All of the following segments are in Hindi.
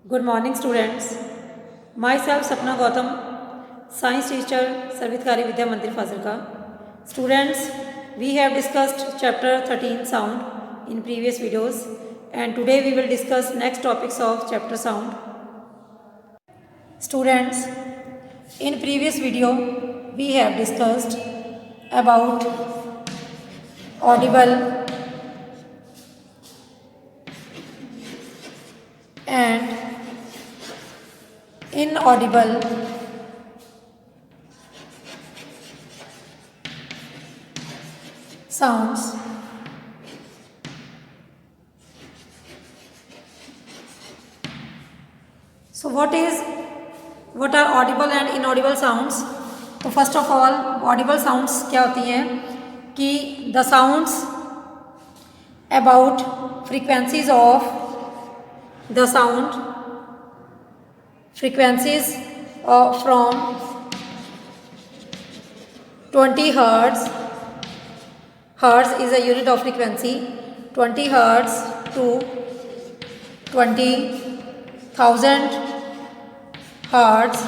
Good morning, students. Myself, Sapna Gautam, Science teacher, Sarvitkari Vidya Mandir Fazilka. Students, we have discussed chapter 13 sound in previous videos, and today we will discuss next topics of chapter sound. Students, in previous video we have discussed about audible and inaudible sounds. So what are audible and inaudible sounds? तो first of all Audible sounds क्या होती हैं कि the sounds about frequencies of the sound frequencies from 20 hertz. Hertz is a unit of frequency. 20 hertz to 20,000 hertz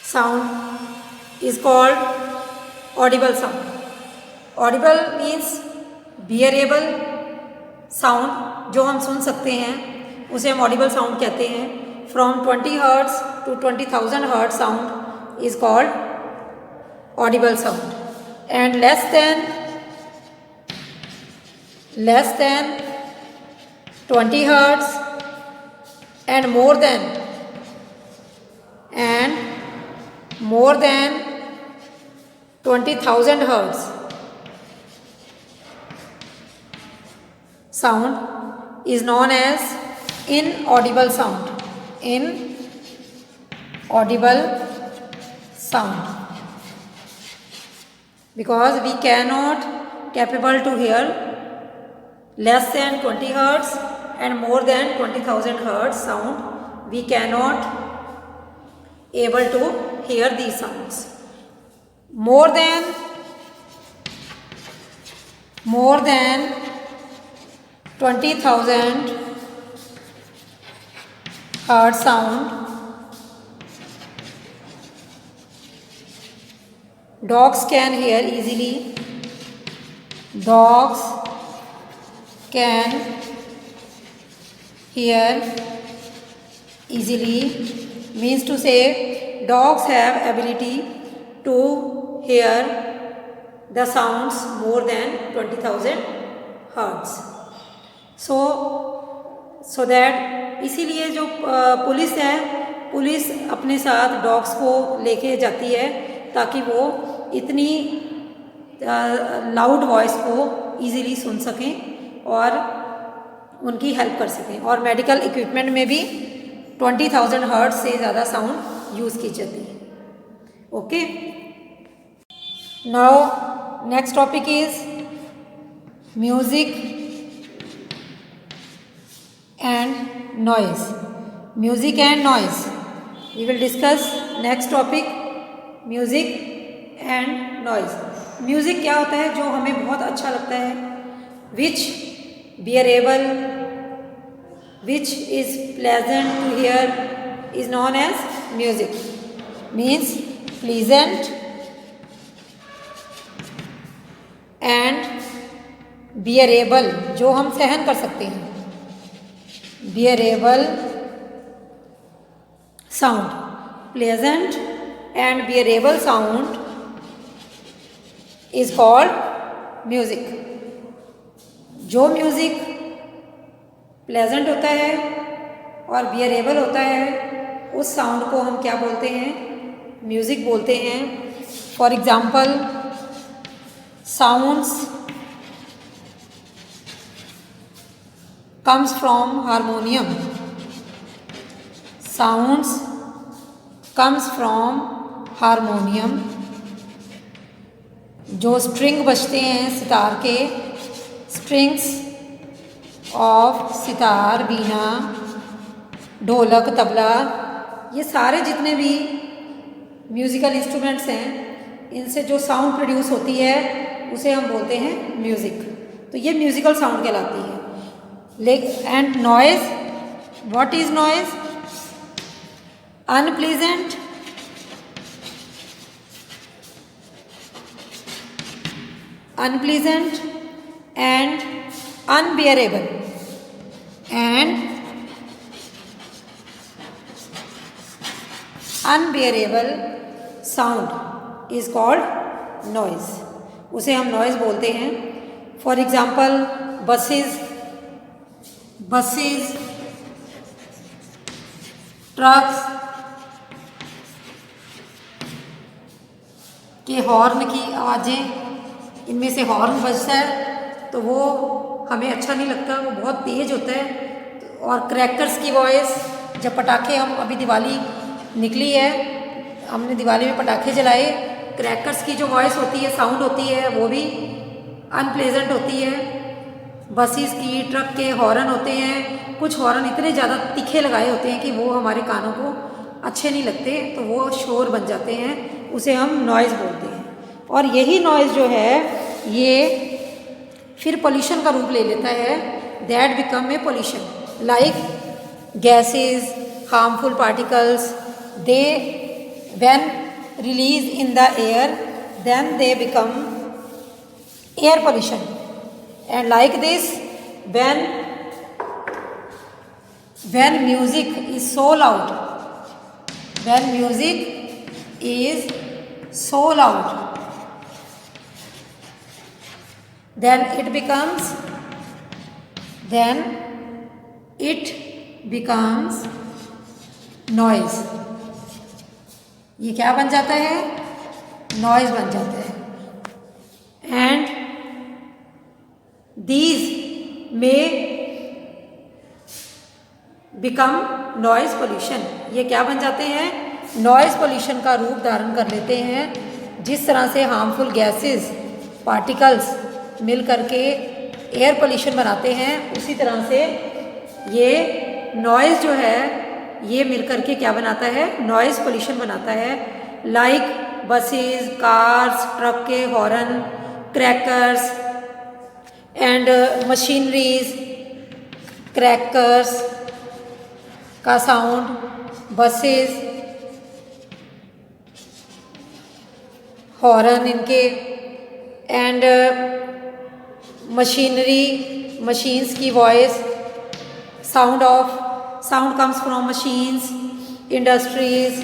sound is called audible sound. Audible means bearable sound, जो हम सुन सकते हैं उसे हम audible sound कहते हैं. From 20 hertz to 20,000 hertz sound is called audible sound, and less than 20 hertz and more than 20,000 hertz sound is known as inaudible sound. Inaudible sound, because we cannot capable to hear less than 20 hertz and more than 20,000 hertz sound. We cannot able to hear these sounds. More than 20,000 hertz sound, dogs can hear easily. Dogs can hear easily means to say dogs have ability to hear the sounds more than 20,000 hertz. So that इसीलिए जो पुलिस है, पुलिस अपने साथ डॉग्स को लेके जाती है ताकि वो इतनी लाउड वॉइस को इजीली सुन सकें और उनकी हेल्प कर सकें. और मेडिकल इक्विपमेंट में भी 20,000 हर्ट्ज से ज़्यादा साउंड यूज़ की जाती है. Okay, now next topic is music and noise. Music and noise. We will discuss next topic, music and noise. Music क्या होता है जो हमें बहुत अच्छा लगता है, which bearable, which is pleasant to hear is known as music. Means pleasant and bearable, जो हम सहन कर सकते हैं. bearable sound, pleasant and bearable sound is called music. जो म्यूज़िक प्लेजेंट होता है और bearable होता है उस साउंड को हम क्या बोलते हैं? म्यूज़िक बोलते हैं. For example, sounds comes from harmonium. Sounds comes from harmonium. जो स्ट्रिंग बजते हैं सितार के, स्ट्रिंग्स ऑफ सितार, बीना, ढोलक, तबला, ये सारे जितने भी म्यूज़िकल इंस्ट्रूमेंट्स हैं इनसे जो साउंड प्रोड्यूस होती है उसे हम बोलते हैं म्यूज़िक. तो ये म्यूज़िकल साउंड कहलाती है. And noise What is noise? Unpleasant, unpleasant and unbearable, and unbearable sound is called noise. उसे हम noise बोलते हैं. For example, buses, ट्रक्स के हॉर्न की आवाज़ें, इनमें से हॉर्न बजता है तो वो हमें अच्छा नहीं लगता, वो बहुत तेज़ होता है. और क्रैकर्स की वॉइस, जब पटाखे, हम अभी दिवाली निकली है, हमने दिवाली में पटाखे जलाए, क्रैकर्स की जो वॉइस होती है, साउंड होती है, वो भी अनप्लेजेंट होती है. बसेस की, ट्रक के हॉर्न होते हैं, कुछ हॉर्न इतने ज़्यादा तीखे लगाए होते हैं कि वो हमारे कानों को अच्छे नहीं लगते, तो वो शोर बन जाते हैं, उसे हम नॉइज़ बोलते हैं. और यही नॉइज़ जो है ये फिर पोल्यूशन का रूप ले लेता है. That become a pollution, like gases, harmful particles, they when released in the air, then they become air pollution. And like this, when music is so loud, when music is so loud, then it becomes noise. ये क्या बन जाता है? नॉइज बन जाता है. एंड दीज में बिकम नॉइज पोल्यूशन. ये क्या बन जाते हैं? नॉइज पोल्यूशन का रूप धारण कर लेते हैं. जिस तरह से हार्मफुल गैसेस, पार्टिकल्स मिल करके एयर पोल्यूशन बनाते हैं, उसी तरह से ये नॉइज़ जो है ये मिलकर के क्या बनाता है? नॉइज़ पोल्यूशन बनाता है. लाइक बसेस, कार्स, ट्रक के horn, crackers and machineries. Crackers का साउंड, बसेस, हॉर्न इनके, एंड मशीनरी, मशीन्स की voice, sound comes from machines, industries,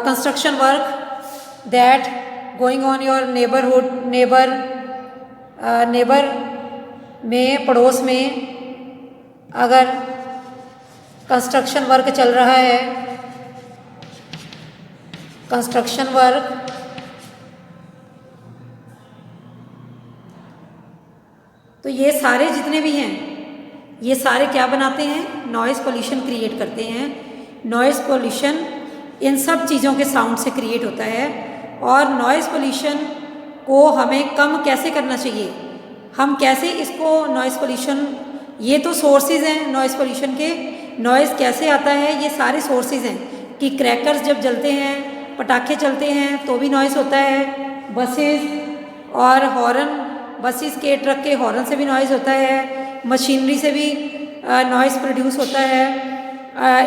construction work that going on your neighbor में, पड़ोस में अगर कंस्ट्रक्शन वर्क चल रहा है, कंस्ट्रक्शन वर्क, तो ये सारे जितने भी हैं, ये सारे क्या बनाते हैं? नॉइज़ पोल्यूशन क्रिएट करते हैं. नॉइज़ पोल्यूशन इन सब चीज़ों के साउंड से क्रिएट होता है. और नॉइज़ पोल्यूशन को हमें कम कैसे करना चाहिए? हम कैसे इसको नॉइज़ पोल्यूशन, ये तो सोर्सेज हैं नॉइज़ पोल्यूशन के. नॉइज़ कैसे आता है? ये सारे सोर्सेज हैं कि क्रैकर्स जब जलते हैं, पटाखे चलते हैं तो भी नॉइज़ होता है. बसेस और हॉर्न, बसेस के, ट्रक के हॉर्न से भी नॉइज़ होता है. मशीनरी से भी नॉइज़ प्रोड्यूस होता है.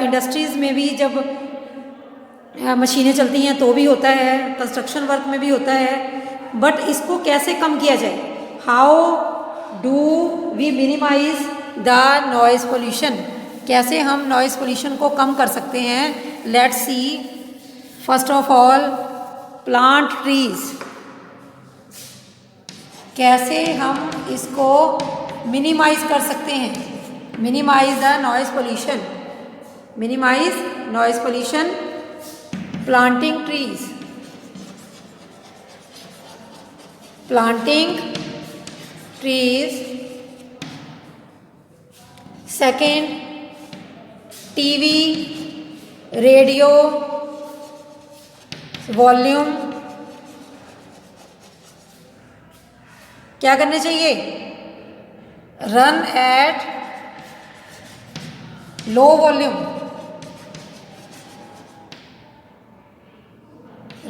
इंडस्ट्रीज़ में भी जब मशीनें चलती हैं तो भी होता है. कंस्ट्रक्शन वर्क में भी होता है. बट इसको कैसे कम किया जाए? How do we minimise the noise pollution? कैसे हम नॉइज़ पोल्यूशन को कम कर सकते हैं? Let's see. First of all, plant trees. कैसे हम इसको मिनिमाइज कर सकते हैं? Minimise the noise pollution. Minimise noise pollution, planting trees. Planting trees. Second, TV, radio volume क्या करने चाहिए? Run at low volume.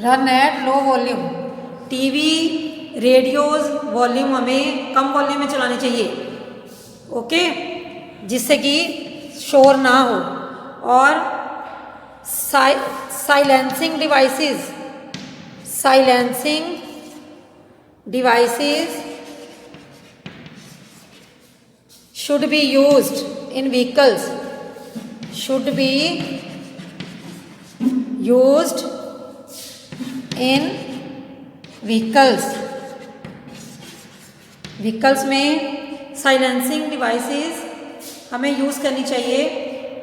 Run at low volume. TV, radios volume हमें कम वॉल्यूम में चलानी चाहिए, ओके, जिससे कि शोर ना हो। और silencing devices should be used in vehicles, vehicles में साइलेंसिंग डिवाइसेस हमें यूज़ करनी चाहिए,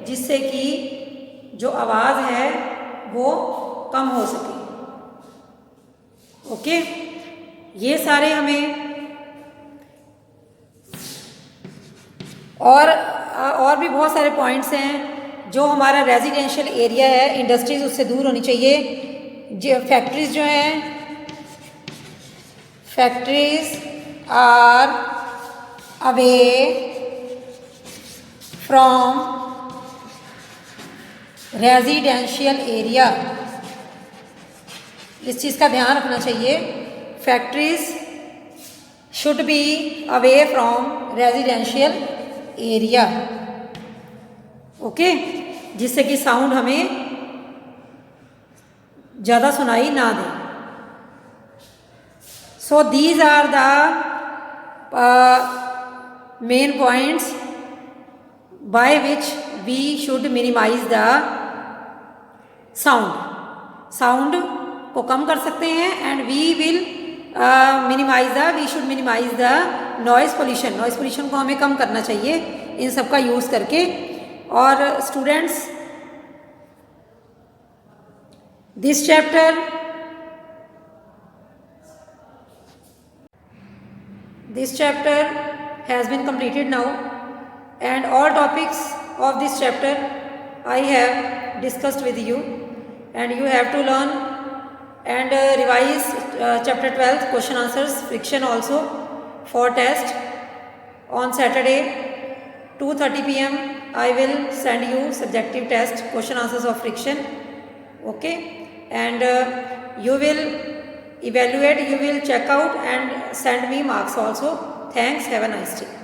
जिससे कि जो आवाज़ है वो कम हो सके, ओके। ये सारे हमें और भी बहुत सारे पॉइंट्स हैं। जो हमारा रेजिडेंशियल एरिया है, इंडस्ट्रीज उससे दूर होनी चाहिए। जो फैक्ट्रीज जो हैं, factories are away from residential area, इस चीज़ का ध्यान रखना चाहिए। Factories should be away from residential area, okay, जिससे कि साउंड हमें ज़्यादा सुनाई ना दे। So these are the main points by which we should minimise the sound को कम कर सकते हैं। And we should minimise the noise pollution को हमें कम करना चाहिए इन सब का यूज़ करके। और students, this chapter has been completed now, and all topics of this chapter I have discussed with you, and you have to learn and revise chapter 12 question answers friction also for test. On Saturday 2:30 p.m. I will send you subjective test question answers of friction, okay, and you will evaluate, you will check out and send me marks also. Thanks, have a nice day.